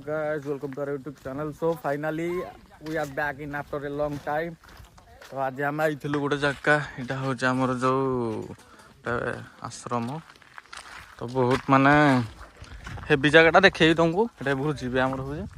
Guys, welcome to our YouTube channel. So finally we are back in after a long time. तो आज आम आई गोटे जगह यहाँ हूँ आमर जो आश्रम तो बहुत माने हेवी जगह देखे तुमको ये भोजी भी आमर हूँ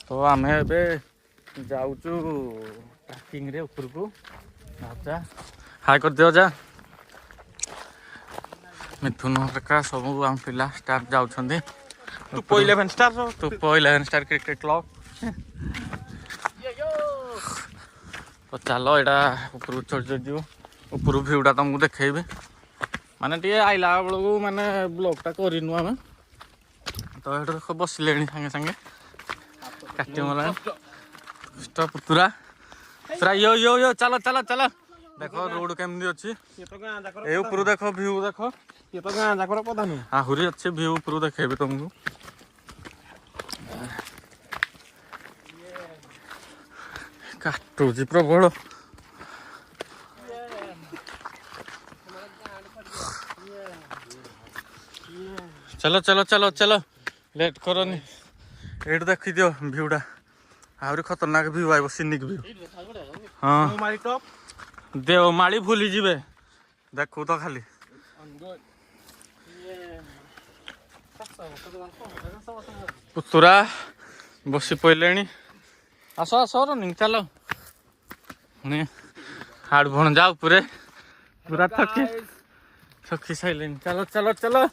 तो आम जाऊँ ट्रैकिंग रे ऊपर को जा हाई कर दियो जा मिथुन का सब आम पिला स्टाफ जाऊँ टुपो 11 स्टार क्रिकेट क्लब तो चलो यहाँ ऊपर चढ़ चढ़ ऊपर भ्यूटा तुमको देखेबी माने टे आइला बेलू माने ब्लॉगटा करनु आम तो ये देख बसले सागे सागे काटी मला पुतुरा पूरा यो यो यो चलो चलो चलो देखो रोड केमती अच्छी ए ऊपर देखो व्यू देखो ये तो गाँ जाकर पता नहीं आहुरी अच्छे व्यू ऊपर देखेबी तुमको काटुची प्रबल चलो चलो चलो चलो लेट करनी ये देखी दियो भ्यूटा आहरी खतरनाक भ्यू आइब सीनिक भ्यू हाँ देवमाली भूली जीवे देखू तो खाली पुतुरा बसी पड़े आस आस रनिंग चलो हाड़ भण जाओ पूरे पूरा थकी थकी सारे चलो चलो चलो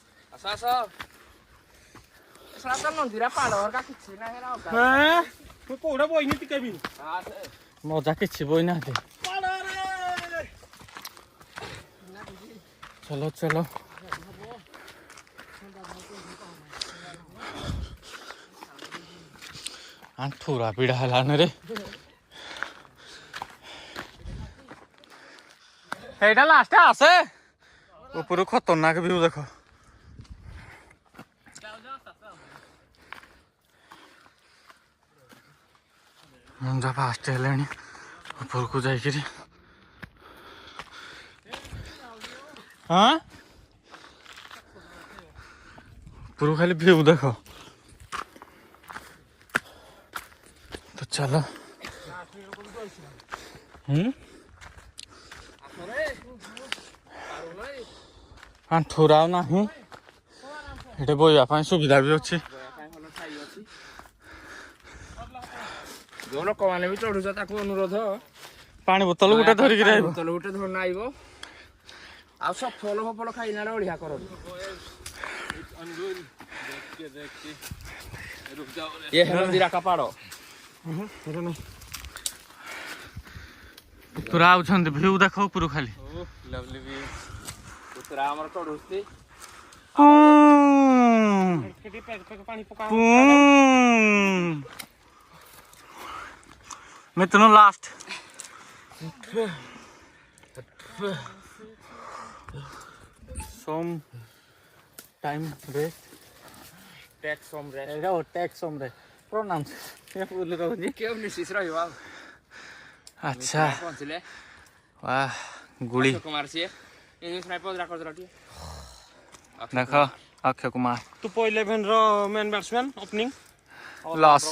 मजा कि बही ना चलो चलो आंठूरा पीड़ा है रे एटा लास्ट आसे ऊपर खतरनाक व्यू देखो मुंजा फास्ट है ऊपर को जाइए हाँ ऊपर खाली व्यू देखो तो चलो आंठूरा ना ये बहवा सुविधा भी अच्छी जो लोक मैंने भी चढ़ुच अनुरोध पानी बोतल गोटे धरिक बोतल गोटे धरना आइब आ सब फल फल खाइना बढ़िया कर ये हल्दीरा का पाड़ पूरा आउछंती व्यू देखो ऊपर खाली लवली भी पुतरा हमर चढ़ुस्ती पानी पका मिथुन last some time rest take some रे एगा टेक सम रे प्रोनाउंस ये बोल रहा हूं जी केव निसिस रहिवा अच्छा पहुंचले वाह गुड़ी कुमार से इंग्लिश में पोज राखो जराटी देखो अक्षय कुमार टुपो 11 रो मेन बैट्समैन ओपनिंग लॉस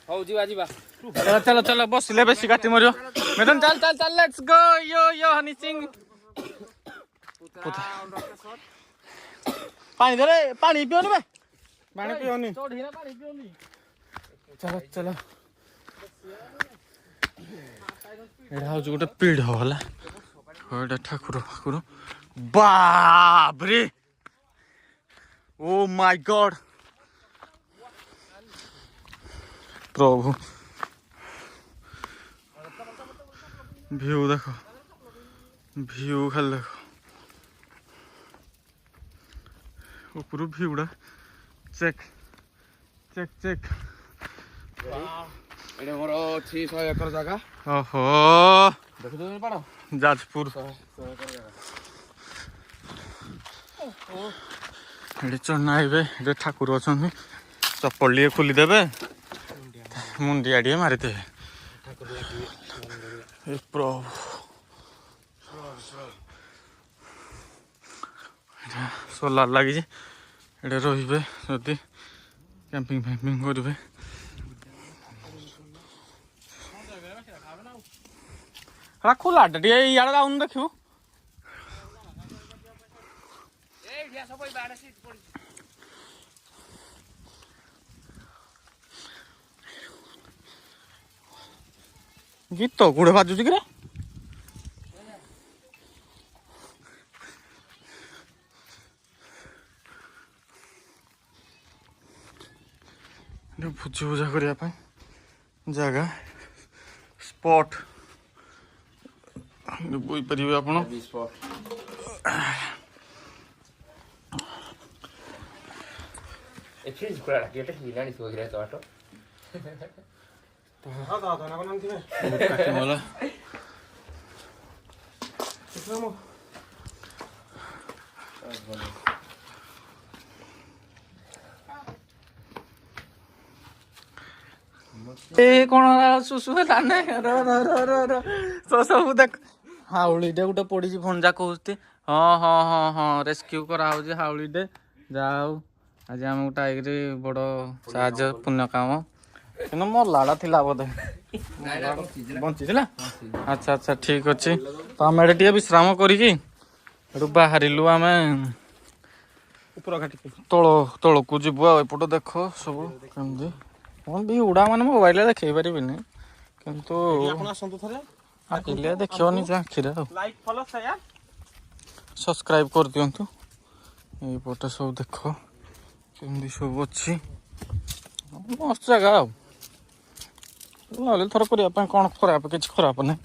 हो जीवा जीवा चलो चलो चलो बस ले बेसी काटी मरियो मिथुन चल चल चल लेट्स गो यो यो हनी सिंह पानी दे रे पानी पियोनी बे पानी पियोनी चढ़ी ना पानी पियोनी चलो चलो एडा हो गोटे पीढ़ होला एडा ठाकुर ठाकुर बाप रे oh my God Prabhu view देखो व्यू खाली देखो ऊपर भ्यूटा चेक चेक चेक एडे मोर अछि 100 एकर जगह ओहो देखु तो पाड़ जाजपुर ଏଠି ଚଢନାଇବେ ଏଠି ଠାକୁର ଅଛନ୍ତି ଚପଲ ଟିକେ ଖୋଲିଦେବେ ମୁଣ୍ଡିଆ ଟିକେ ମାରିଦେବେ ଏ ପ୍ରଭୁ ସୋଲାର ଲାଗିଛି ଏଠି ରହିବେ ଯଦି କ୍ୟାମ୍ପିଂ ଫ୍ୟାମ୍ପିଂ କରିବେ ଖୋଲାଟା ଟିକେ ଇଆଡ଼େ ଯାଉନି ଦେଖିବୁ ଗୀତ କୋଉଠି ବାଜୁଛି କିରେ ଭୋଜି ଭୁଜା କରିବା ପାଇଁ ଜାଗା ସ୍ପଟ ବୋଇପାରିବେ ଆପଣ ଏ କଣ ସୁସୁ ହେଲା ନା ସବୁ ଦେଖ ହାଉଳିଟେ ଗୋଟେ ପଡିଛି ଭଞ୍ଜା କହୁଛି ହଁ ରେସ୍କ୍ୟୁ କରାହଉଛି ହାଉଳିଟେ ଯାହା ହଉ ଆଜି ଆମେ ଗୋଟେ ଆଇକରି ବଡ ସାହାଯ୍ୟ ପୁଣ୍ୟ କାମ କିନ୍ତୁ ମୋ ଲାଡା ଥିଲା ବୋଧେ ବଞ୍ଚିଥିଲା ଆଚ୍ଛା ଠିକ ଅଛି ତ ଆମେ ଏଠି ଟିକେ ବିଶ୍ରାମ କରିକି ଏଠୁ ବାହାରିଲୁ ଆମେ ତଳକୁ ଯିବୁ ଆଉ ଏପଟ ଦେଖ ସବୁ କେମିତି ହଁ ବି ଉଡ଼ା ମାନେ ମୋବାଇଲରେ ଦେଖେଇ ପାରିବିନି କିନ୍ତୁ ଆଖିଲେ ଦେଖିବନି ଯେ ଆଖିରେ ଆଉ ସବସ୍କ୍ରାଇବ କରିଦିଅନ୍ତୁ ଏଇପଟେ ସବୁ ଦେଖ କେମିତି ସବୁ ଅଛି ମସ୍ତ ଜାଗା ଆଉ ନହେଲେ ଥର କରିବା ପାଇଁ କ'ଣ ଖରାପ କିଛି ଖରାପ ନାହିଁ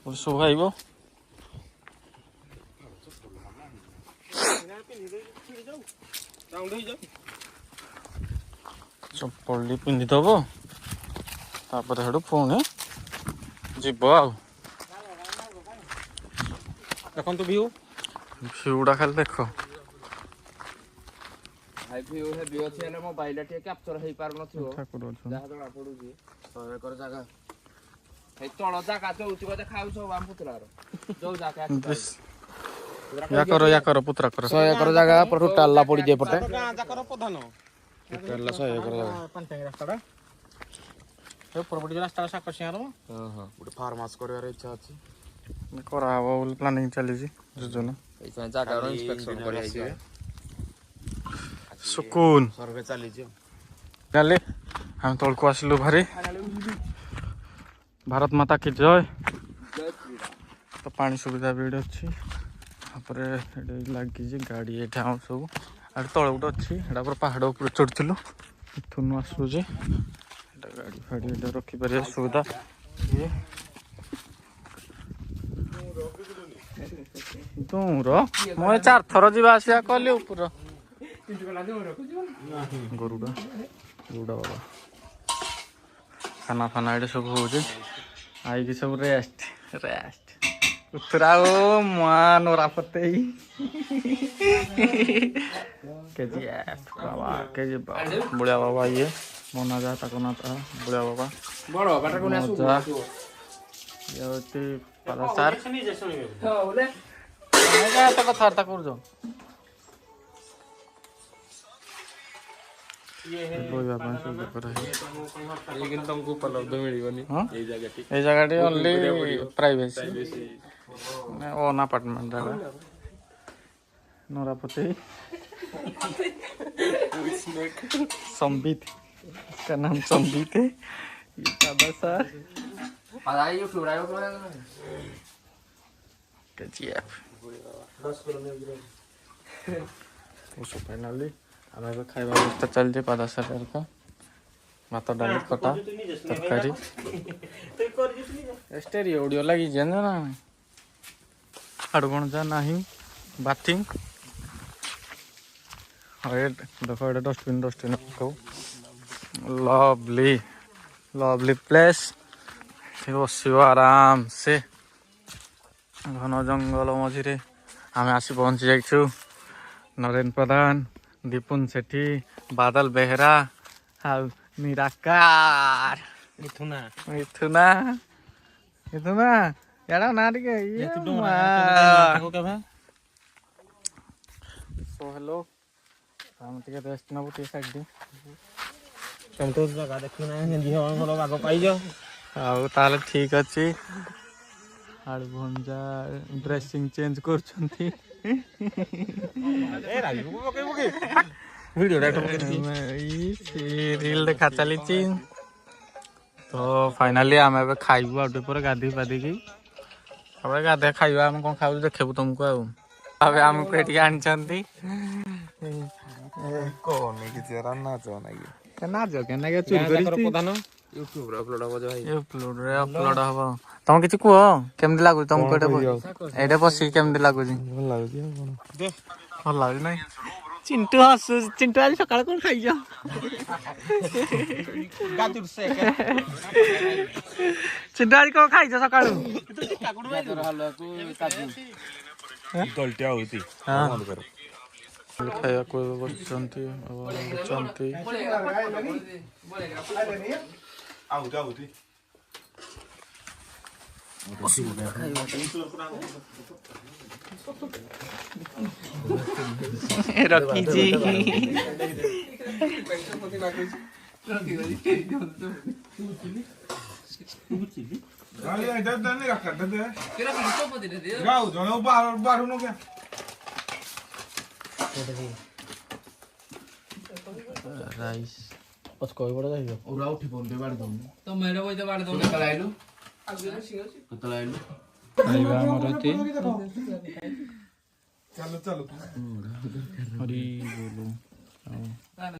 ଗୋଟେ ସବୁ ଆଇବ ଚପଲ ପିନ୍ଧିଦବ ତାପରେ ସେଠୁ ପୁଣି ଯିବ ଆଉ ଦେଖନ୍ତୁ ଭିଉଟା ଖାଲି ଦେଖ ମୋବାଇଲ ଟିକେ କ୍ୟାପଚର ହେଇପାରୁନଥିବ ଯାହା ଜଣା ପଡୁଛି 100 ଏକର ଜାଗା ଏଇ ତଳ ଜାଗା ଯୋଉଠି ଦେଖାଉ ସବୁ ଆମ ପୁତୁରାର ଯୋଉ ଜାଗା ୟା କର ପୁତୁରା କର 100 ଏକର ଜାଗା ଟୋଟାଲ ପଡିଛି ଏପଟେ ପ୍ରଧାନ ଟୋଟାଲ 100 ଏକର ଜାଗା ରାସ୍ତାଟା ରାସ୍ତାଟା ସାକସିଆର ଗୋଟେ ଫାର୍ମ ହାଉସ କରିବାର ଇଚ୍ଛା ଅଛି କରାହବ ବୋଲି ପ୍ଲାନିଂ ଚାଲିଛି ଯୋଜନା ଏଇଥିପାଇଁ ଜାଗାର ଇନ୍ସପେକ୍ସନ କରି ଆସିବେ ସୁକୁନ ସର୍ଭେ ଚାଲିଛି ଚାଲେ ଆମେ ତଳକୁ ଆସିଲୁ ଭାରି ଭାରତ ମାତା କି ଜୟ ତ ପାଣି ସୁବିଧା ବି ଏଠି ଅଛି ତାପରେ ଏଠି ଲାଗିଛି ଗାଡ଼ି ଏଠି ଆମର ସବୁ ଆଉ ତଳେ ଗୋଟେ ଅଛି ଏଇଟା ପୁରା ପାହାଡ଼ ଉପରେ ଚଢ଼ିଥିଲୁ ଏଠୁ ଆସୁଛି ଏଇଟା ଗାଡ଼ି ଫାଡ଼ି ଏଇଟା ରଖିପାରିବା ସୁବିଧା ଇଏ ଦୂର ମୁଁ 4 ଥର ଯିବା ଆସିବା କଲି ଉପର ଗରୁଡ଼ା ବାବା ଖାନା ଫାନା ଏଠି ସବୁ ହଉଛି ଆଇକି ସବୁ ରେଷ୍ଟ ଉତ୍ତରା ମୁଆ ନୋରା ଫତେଇ ବାବା କେଜି ବୁଢ଼ିଆ ବାବା ଇଏ ମନା ଯା ତାକୁ ନା ତା ବୁଢ଼ିଆ ବାବା ଇଏ ହଉଛି ପାଲା ସାର୍ କଥାବାର୍ତ୍ତା କରୁଛ ରହିବା ପାଇଁ ସୁବିଧା କରାହେଇଛି କିନ୍ତୁ ତମକୁ ଉପଲବ୍ଧ ମିଳିବନି ଏଇ ଜାଗାଟି ଓନ୍ଲି ପ୍ରାଇଭେସି ओन अपार्टमेंट जागा नोरापति संबित इसका नाम संबित है ये दादा सर KGF उसको फाइनली हमें खाଇବା व्यवस्था चलती पादा सर का भात डाली खटा तरकारी स्टेरियो ऑडियो लगी जे ना आड़गण जा नहीं बाथिंग देखो ये डस्टबिन पकाऊ लवली प्लेस बस आराम से घन जंगल मझे आम आसी पहुँची जाइछु नरेन प्रधान दीपुन सेठी बादल बेहरा ଆଉ ନିରାକାର ମିଥୁନା ମିଥୁନା ମିଥୁନା ଏଇଟା ନା ଟିକେ ଇଏ ତାକୁ କେବେ ସୋ ହ୍ୟାଲୋ ଆମେ ଟିକେ ରେଷ୍ଟ ନେବୁ ଟିକେ ସାଇଡ୍ କେମିତି ଜାଗା ଦେଖିବୁ ନା କେମିତି ଭଲ ବାଗ ପାଇଛ ଆଉ ତାହେଲେ ଠିକ୍ ଅଛି ଆଳୁ ଭଞ୍ଜା ଡ୍ରେସିଂ ଚେଞ୍ଜ କରୁଛନ୍ତି ଏ ରାଜୁ ପକେଇବୁ କି ଭିଡ଼ିଓଟା ରିଲ୍ ଦେଖା ଚାଲିଛି ତ ଫାଇନାଲି ଆମେ ଏବେ ଖାଇବୁ ଆଉ ଟିକେ ପରେ ଗାଧୋଇ ପାଧିକି ତାପରେ ଗାଧୋଇ ଖାଇବା ଆମେ କ'ଣ ଖାଉଛୁ ଦେଖେଇବୁ ତୁମକୁ ଆଉ ଏବେ ଆମକୁ ଏଠିକି ଆଣିଛନ୍ତି ନାଚ କେନା ଚୁରି କରି ପ୍ରଧାନ ୟୁଟ୍ୟୁବରେ ଅପଲୋଡ ହବ ଯେ ଭାଇ ଅପଲୋଡରେ ଅପଲୋଡ ହବ ତମେ କିଛି କୁହ କେମିତି ଲାଗୁଛି ତମକୁ ଏଇଟା ବସିକି କେମିତି ଲାଗୁଛି ଭଲ ଲାଗୁଛି ଆଉ କଣ ଭଲ ଲାଗୁଛି ନାଇଁ ଚିଣ୍ଟୁ ହସୁ ଚିଣ୍ଟୁ ଆଜି ସକାଳେ କ'ଣ ଖାଇଛ ଚିଣ୍ଟୁ ଆଜି କ'ଣ ଖାଇଛ ସକାଳୁ ଗଲଟିଆ ହଉଛି ଖାଇବାକୁ ବସିଛନ୍ତି ରଖିଛି ରାଇସ୍ କହିବଡ ଯାଇବ ଓରା ଉଠି ପଡେ ବାଡ ଦଉନି ତ ମେଡ ବଇତ ବାଡ ଦଉନି କେତେବେଳେ ଆଇଲୁ ଖାଇବା ଆମର ଏଠି ଚାଲୁ ଚାଲୁ ହରି ବୋଲ